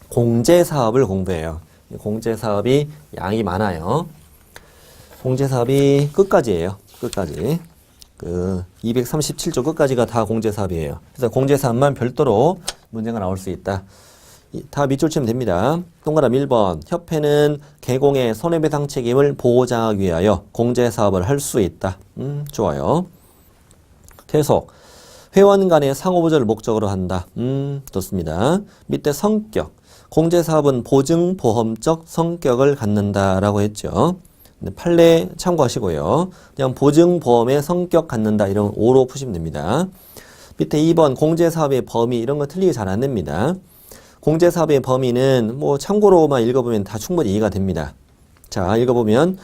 공제사업을 공부해요. 공제사업이 양이 많아요. 공제사업이 끝까지예요. 끝까지. 237조 끝까지가 다 공제사업이에요. 그래서 공제사업만 별도로 문제가 나올 수 있다. 다 밑줄 치면 됩니다. 동그라미 1번. 협회는 개공의 손해배상 책임을 보장하기 위하여 공제사업을 할 수 있다. 좋아요. 계속. 회원 간의 상호보조를 목적으로 한다. 좋습니다. 밑에 성격. 공제사업은 보증보험적 성격을 갖는다라고 했죠. 판례 참고하시고요. 그냥 보증보험의 성격 갖는다 이런 5로 푸시면 됩니다. 밑에 2번 공제사업의 범위 이런 거 틀리게 잘 안 냅니다. 공제사업의 범위는 뭐 참고로만 읽어보면 다 충분히 이해가 됩니다. 자, 읽어보면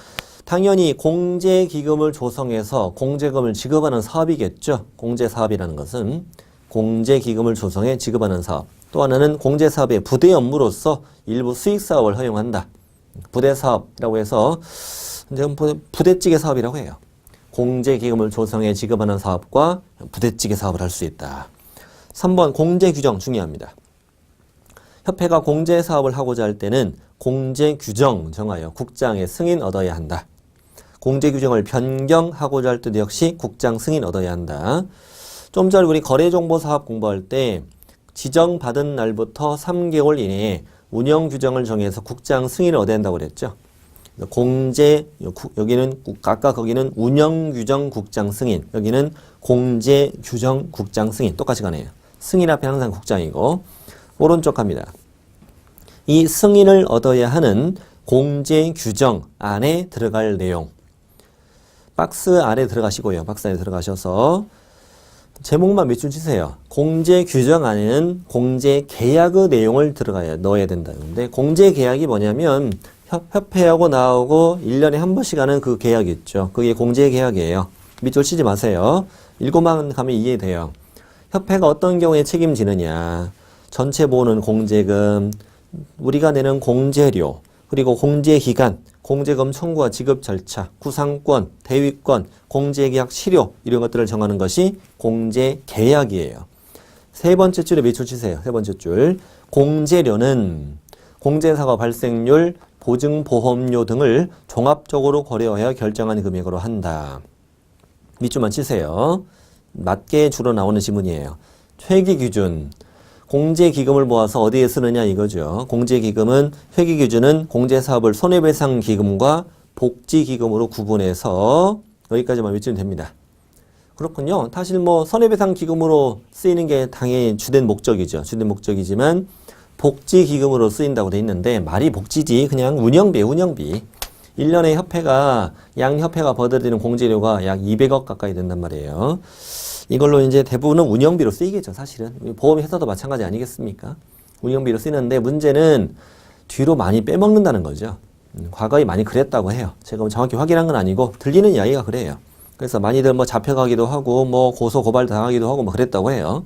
당연히 공제기금을 조성해서 공제금을 지급하는 사업이겠죠. 공제사업이라는 것은 공제기금을 조성해 지급하는 사업. 또 하나는 공제사업의 부대 업무로서 일부 수익사업을 허용한다. 부대사업이라고 해서 이제 부대찌개 사업이라고 해요. 공제기금을 조성해 지급하는 사업과 부대찌개 사업을 할 수 있다. 3번 공제규정 중요합니다. 협회가 공제사업을 하고자 할 때는 공제규정 정하여 국장의 승인 얻어야 한다. 공제규정을 변경하고자 할 때도 역시 국장 승인 얻어야 한다. 좀 전에 우리 거래정보사업 공부할 때 지정받은 날부터 3개월 이내에 운영규정을 정해서 국장 승인을 얻어야 한다고 그랬죠. 여기는 아까 거기는 운영규정 국장 승인, 여기는 공제규정 국장 승인 똑같이 가네요. 승인 앞에 항상 국장이고 오른쪽 갑니다. 이 승인을 얻어야 하는 공제규정 안에 들어갈 내용. 박스 안에 들어가시고요. 박스 안에 들어가셔서 제목만 밑줄 치세요. 공제규정 안에는 공제계약의 내용을 넣어야 된다는데 공제계약이 뭐냐면 협회하고 나오고 1년에 한 번씩 하는 그 계약 있죠. 그게 공제계약이에요. 밑줄 치지 마세요. 읽고만 가면 이해돼요. 협회가 어떤 경우에 책임지느냐. 전체 모으는 공제금, 우리가 내는 공제료, 그리고 공제기간, 공제금 청구와 지급 절차, 구상권, 대위권, 공제계약 실효 이런 것들을 정하는 것이 공제계약이에요. 세 번째 줄에 밑줄 치세요. 세 번째 줄. 공제료는 공제사고 발생률, 보증보험료 등을 종합적으로 고려하여 결정한 금액으로 한다. 밑줄만 치세요. 맞게 주로 나오는 지문이에요. 회계기준. 공제기금을 모아서 어디에 쓰느냐 이거죠. 공제기금은 회계기준은 공제사업을 손해배상기금과 복지기금으로 구분해서 여기까지만 외치면 됩니다. 그렇군요. 사실 뭐 손해배상기금으로 쓰이는 게 당연히 주된 목적이죠. 주된 목적이지만 복지기금으로 쓰인다고 돼 있는데 말이 복지지 그냥 운영비에 운영비. 1년에 양협회가 벌어들이는 공제료가 약 200억 가까이 된단 말이에요. 이걸로 이제 대부분은 운영비로 쓰이겠죠, 사실은. 보험회사도 마찬가지 아니겠습니까? 운영비로 쓰이는데 문제는 뒤로 많이 빼먹는다는 거죠. 과거에 많이 그랬다고 해요. 제가 정확히 확인한 건 아니고 들리는 이야기가 그래요. 그래서 많이들 뭐 잡혀가기도 하고 뭐 고소 고발 당하기도 하고 뭐 그랬다고 해요.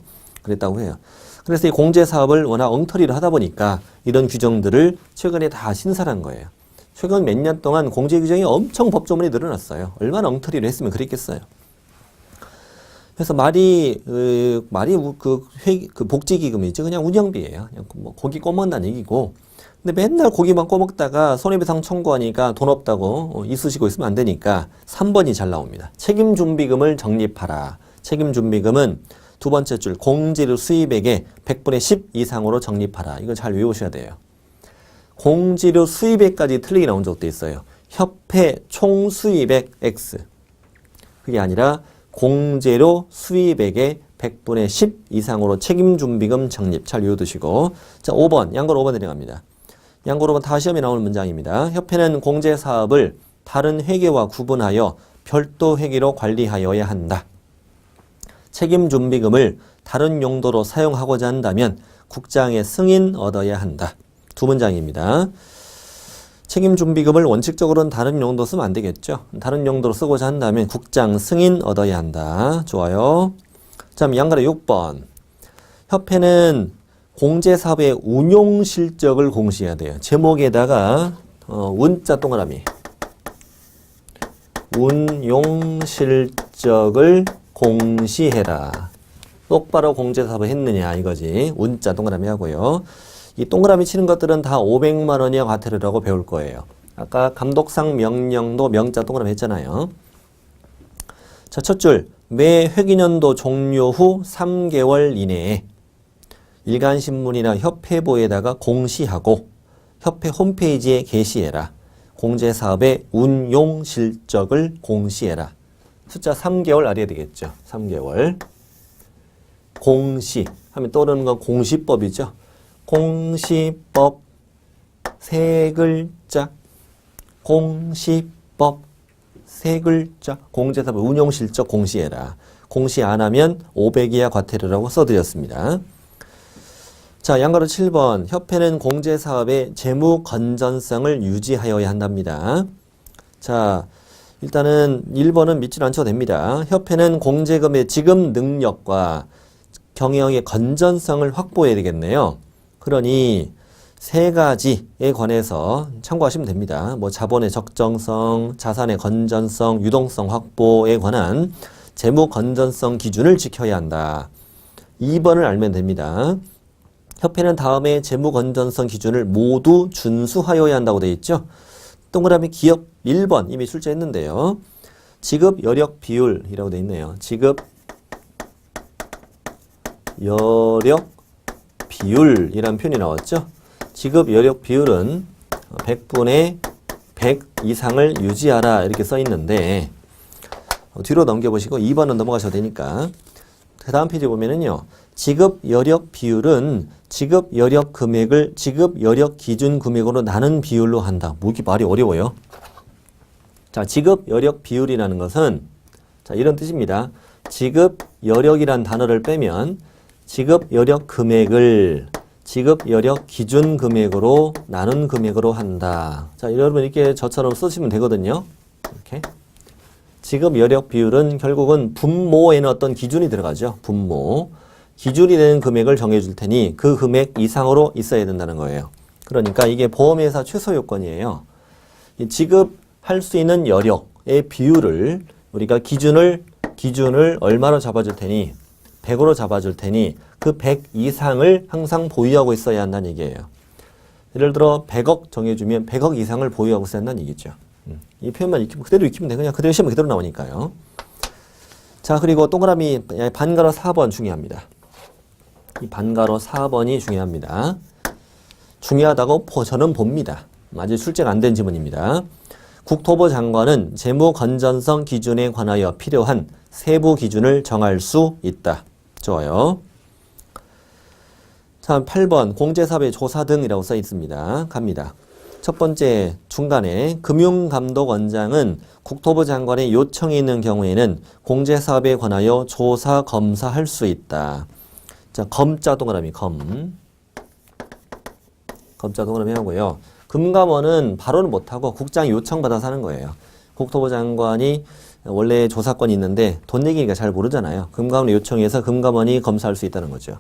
그래서 이 공제 사업을 워낙 엉터리로 하다 보니까 이런 규정들을 최근에 다 신설한 거예요. 최근 몇 년 동안 공제 규정이 엄청 법조문이 늘어났어요. 얼마나 엉터리로 했으면 그랬겠어요. 그래서 말이 복지기금이죠. 그냥 운영비예요. 그냥 뭐 고기 꼬먹는다는 얘기고. 근데 맨날 고기만 꼬먹다가 손해배상 청구하니까 돈 없다고 이쑤시고 있으면 안 되니까 3번이 잘 나옵니다. 책임준비금을 적립하라. 책임준비금은 두 번째 줄 공제료 수입액의 100분의 10 이상으로 적립하라. 이거 잘 외우셔야 돼요. 공제료 수입액까지 틀리게 나온 적도 있어요. 협회 총 수입액 X. 그게 아니라 공제료 수입액의 100분의 10 이상으로 책임준비금 적립. 잘 외워두시고. 자, 5번. 양걸 5번 내려갑니다. 양걸 5번 다 시험에 나오는 문장입니다. 협회는 공제사업을 다른 회계와 구분하여 별도 회계로 관리하여야 한다. 책임준비금을 다른 용도로 사용하고자 한다면 국장의 승인 얻어야 한다. 두 문장입니다. 책임준비금을 원칙적으로는 다른 용도 쓰면 안 되겠죠. 다른 용도로 쓰고자 한다면 국장 승인 얻어야 한다. 좋아요. 자, 양가로 6번. 협회는 공제사업의 운용 실적을 공시해야 돼요. 제목에다가 운자 동그라미. 운용 실적을 공시해라. 똑바로 공제사업을 했느냐 이거지. 운자 동그라미 하고요. 이 동그라미 치는 것들은 다 500만 원이야 과태료라고 배울 거예요. 아까 감독상 명령도 명자 동그라미 했잖아요. 자, 첫 줄. 매 회기년도 종료 후 3개월 이내에 일간신문이나 협회보에다가 공시하고 협회 홈페이지에 게시해라. 공제사업의 운용 실적을 공시해라. 숫자 3개월 알아야 되겠죠. 3개월. 공시 하면 떠오르는 건 공시법이죠. 공시법 세 글자. 공시법 세 글자. 공제사업의 운용 실적 공시해라. 공시 안 하면 500 이하 과태료라고 써드렸습니다. 자, 양가로 7번. 협회는 공제사업의 재무 건전성을 유지하여야 한답니다. 자, 일단은 1번은 믿지 않셔도 됩니다. 협회는 공제금의 지급 능력과 경영의 건전성을 확보해야 되겠네요. 그러니 세 가지에 관해서 참고하시면 됩니다. 뭐 자본의 적정성, 자산의 건전성, 유동성 확보에 관한 재무 건전성 기준을 지켜야 한다. 2번을 알면 됩니다. 협회는 다음에 재무 건전성 기준을 모두 준수하여야 한다고 되어 있죠. 동그라미 기업 1번 이미 출제했는데요. 지급 여력 비율이라고 되어 있네요. 지급 여력 비율이라는 표현이 나왔죠. 지급 여력 비율은 100분의 100 이상을 유지하라 이렇게 써 있는데 뒤로 넘겨보시고 2번은 넘어가셔도 되니까 그 다음 페이지 보면은요. 지급 여력 비율은 지급 여력 금액을 지급 여력 기준 금액으로 나눈 비율로 한다. 뭐 이렇게 말이 어려워요. 자, 지급 여력 비율이라는 것은 자, 이런 뜻입니다. 지급 여력이란 단어를 빼면 지급 여력 금액을 지급 여력 기준 금액으로 나눈 금액으로 한다. 자, 여러분 이렇게 저처럼 쓰시면 되거든요. 이렇게. 지급 여력 비율은 결국은 분모에는 어떤 기준이 들어가죠. 분모. 기준이 되는 금액을 정해줄 테니 그 금액 이상으로 있어야 된다는 거예요. 그러니까 이게 보험회사 최소 요건이에요. 지급할 수 있는 여력의 비율을 우리가 기준을 얼마로 잡아줄 테니 100으로 잡아줄 테니 그 100 이상을 항상 보유하고 있어야 한다는 얘기예요. 예를 들어 100억 정해주면 100억 이상을 보유하고 있어야 한다는 얘기죠. 이 표현만 그대로 익히면 돼. 그냥 그대로 시험에 그대로 나오니까요. 자, 그리고 동그라미 반가로 4번 중요합니다. 이 반가로 4번이 중요합니다. 중요하다고 저는 봅니다. 아직 출제가 안 된 지문입니다. 국토부 장관은 재무 건전성 기준에 관하여 필요한 세부 기준을 정할 수 있다. 좋아요. 자, 8번 공제사업의 조사 등이라고 써 있습니다. 갑니다. 첫 번째 중간에 금융감독원장은 국토부 장관의 요청이 있는 경우에는 공제사업에 관하여 조사 검사할 수 있다. 자, 검자 동그라미 검자 동그라미 하고요. 금감원은 바로는 못하고 국장이 요청받아서 하는 거예요. 국토부 장관이 원래 조사권이 있는데 돈 내기니까 잘 모르잖아요. 금감원의 요청해서 금감원이 검사할 수 있다는 거죠.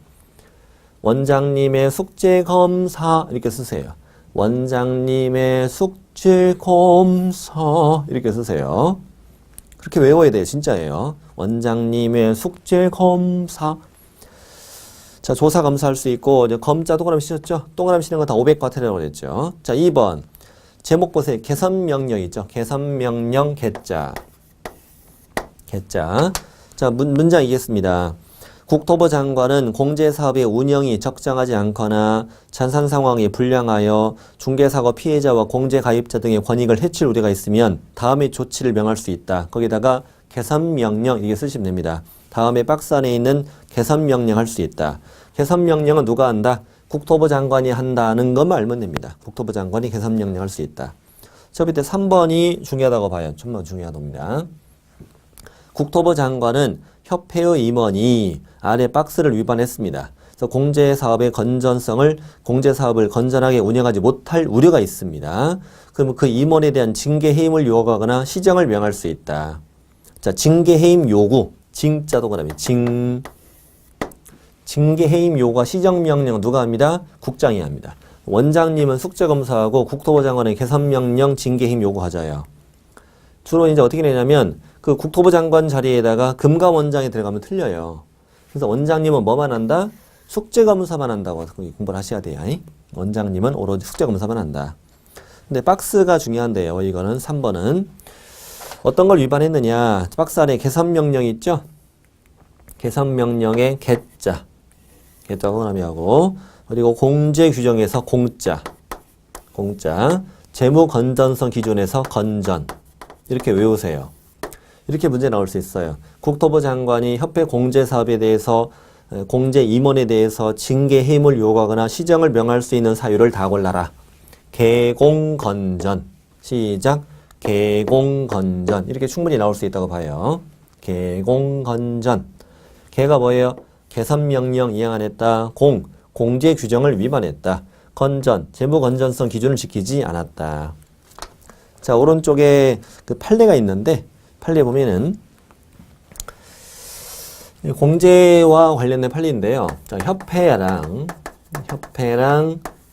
원장님의 숙제검사 이렇게 쓰세요. 원장님의 숙제검사 이렇게 쓰세요. 그렇게 외워야 돼요. 진짜예요. 원장님의 숙제검사. 자, 조사 검사할 수 있고 이제 검자 동그라미 치셨죠? 동그라미 치는 거 다 500 과태료라고 그랬죠. 자, 2번 제목 보세요. 개선명령 있죠? 개선명령 개자. 자, 문장 이겠습니다. 국토부 장관은 공제사업의 운영이 적정하지 않거나 자산 상황이 불량하여 중개사고 피해자와 공제가입자 등의 권익을 해칠 우려가 있으면 다음의 조치를 명할 수 있다. 거기다가 개선명령 이게 쓰시면 됩니다. 다음에 박스 안에 있는 개선명령 할 수 있다. 개선명령은 누가 한다? 국토부 장관이 한다는 것만 알면 됩니다. 국토부 장관이 개선명령 할 수 있다. 저 밑에 3번이 중요하다고 봐요. 정말 중요하답니다. 국토부 장관은 협회의 임원이 아래 박스를 위반했습니다. 그래서 공제사업의 건전성을 공제사업을 건전하게 운영하지 못할 우려가 있습니다. 그러면 그 임원에 대한 징계해임을 요구하거나 시정을 명할 수 있다. 자, 징계해임 요구, 징자도 그다음에 징계해임 요구와 시정명령 누가 합니다? 국장이 합니다. 원장님은 숙제검사하고 국토부 장관의 개선명령 징계해임 요구하자요. 주로 이제 어떻게 되냐면 그 국토부 장관 자리에다가 금감원장이 들어가면 틀려요. 그래서 원장님은 뭐만 한다? 숙제검사만 한다고 공부를 하셔야 돼요. 원장님은 오로지 숙제검사만 한다. 근데 박스가 중요한데요. 이거는 3번은 어떤 걸 위반했느냐? 박스 안에 개선명령이 있죠? 개선명령의 개자 동그라미하고 그리고 공제규정에서 공자 재무건전성 기준에서 건전 이렇게 외우세요. 이렇게 문제 나올 수 있어요. 국토부 장관이 협회 공제사업에 대해서 공제 임원에 대해서 징계해임을 요구하거나 시정을 명할 수 있는 사유를 다 골라라. 개공건전 시작 개공건전 이렇게 충분히 나올 수 있다고 봐요. 개공건전 개가 뭐예요? 개선명령 이행 안 했다. 공제규정을 위반했다. 건전 재무건전성 기준을 지키지 않았다. 자, 오른쪽에 그 판례가 있는데 판례 보면은 공제와 관련된 판례인데요. 자, 협회랑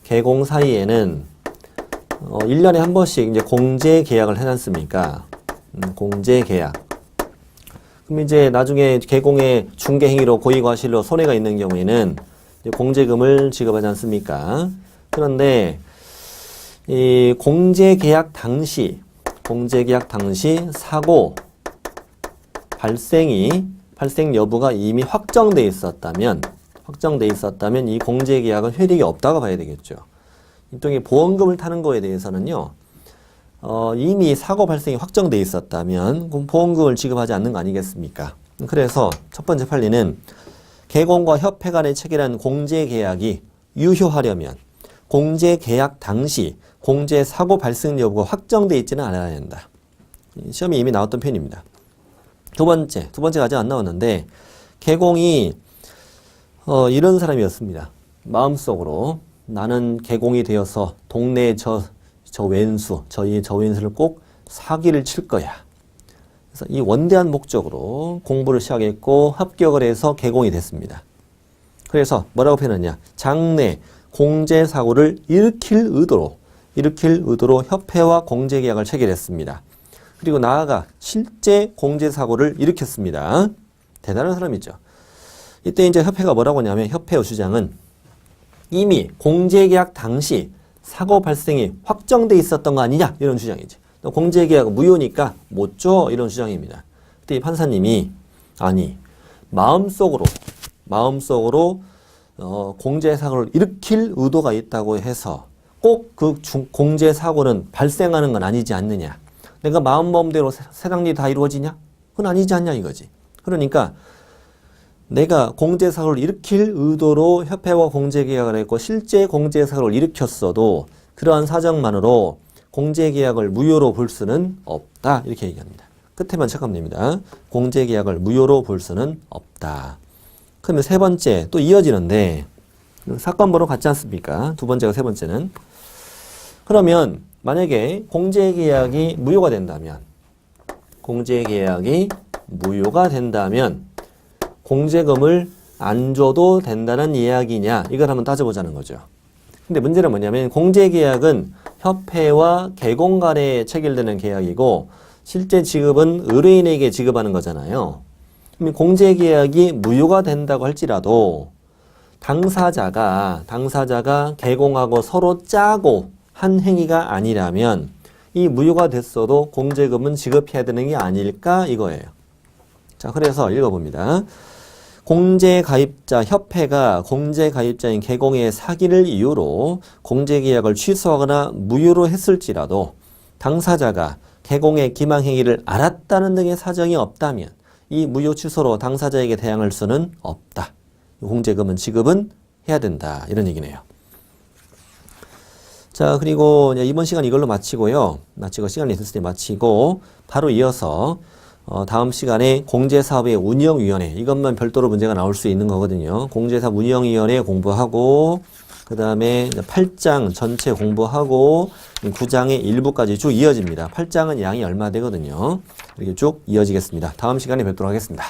개공 사이에는 1년에 한 번씩 이제 공제 계약을 해놨습니까? 공제 계약. 그럼 이제 나중에 개공의 중개 행위로 고의 과실로 손해가 있는 경우에는 이제 공제금을 지급하지 않습니까? 그런데 이 공제 계약 당시 사고 발생 여부가 이미 확정돼 있었다면 이 공제 계약은 효력이 없다고 봐야 되겠죠. 일종의 보험금을 타는 거에 대해서는요. 이미 사고 발생이 확정돼 있었다면 그럼 보험금을 지급하지 않는 거 아니겠습니까? 그래서 첫 번째 판례는 개공과 협회 간에 체결한 공제 계약이 유효하려면 공제 계약 당시 공제 사고 발생 여부가 확정돼 있지는 않아야 된다. 시험에 이미 나왔던 표현입니다. 두 번째가 아직 안 나왔는데 개공이 이런 사람이었습니다. 마음속으로 나는 개공이 되어서 동네 저 왼수를 꼭 사기를 칠 거야. 그래서 이 원대한 목적으로 공부를 시작했고 합격을 해서 개공이 됐습니다. 그래서 뭐라고 표현하냐? 장래 공제 사고를 일으킬 의도로 협회와 공제 계약을 체결했습니다. 그리고 나아가 실제 공제 사고를 일으켰습니다. 대단한 사람이죠. 이때 이제 협회가 뭐라고 하냐면 협회의 주장은 이미 공제 계약 당시 사고 발생이 확정돼 있었던 거 아니냐 이런 주장이지. 공제 계약 무효니까 못 줘 이런 주장입니다. 그때 이 판사님이 아니 마음속으로 공제 사고를 일으킬 의도가 있다고 해서 꼭 그 공제 사고는 발생하는 건 아니지 않느냐. 내가 마음대로 세상 일이 다 이루어지냐? 그건 아니지 않냐 이거지. 그러니까 내가 공제 사고를 일으킬 의도로 협회와 공제 계약을 했고 실제 공제 사고를 일으켰어도 그러한 사정만으로 공제 계약을 무효로 볼 수는 없다. 이렇게 얘기합니다. 끝에만 체크하면 됩니다. 공제 계약을 무효로 볼 수는 없다. 그러면 세 번째 또 이어지는데 사건 번호 같지 않습니까? 두 번째가 세 번째는 그러면 만약에 공제 계약이 무효가 된다면 공제금을 안 줘도 된다는 이야기냐 이걸 한번 따져보자는 거죠. 근데 문제는 뭐냐면 공제 계약은 협회와 개공 간에 체결되는 계약이고 실제 지급은 의뢰인에게 지급하는 거잖아요. 그럼 공제 계약이 무효가 된다고 할지라도 당사자가 개공하고 서로 짜고 한 행위가 아니라면 이 무효가 됐어도 공제금은 지급해야 되는 게 아닐까 이거예요. 자, 그래서 읽어봅니다. 공제가입자 협회가 공제가입자인 개공의 사기를 이유로 공제계약을 취소하거나 무효로 했을지라도 당사자가 개공의 기망행위를 알았다는 등의 사정이 없다면 이 무효 취소로 당사자에게 대항할 수는 없다. 공제금은 지급은 해야 된다. 이런 얘기네요. 자, 그리고 이번 시간 이걸로 마치고 시간이 있을 때 마치고 바로 이어서 다음 시간에 공제사업의 운영위원회, 이것만 별도로 문제가 나올 수 있는 거거든요. 공제사업 운영위원회 공부하고, 그 다음에 8장 전체 공부하고, 9장의 일부까지 쭉 이어집니다. 8장은 양이 얼마 되거든요. 이렇게 쭉 이어지겠습니다. 다음 시간에 뵙도록 하겠습니다.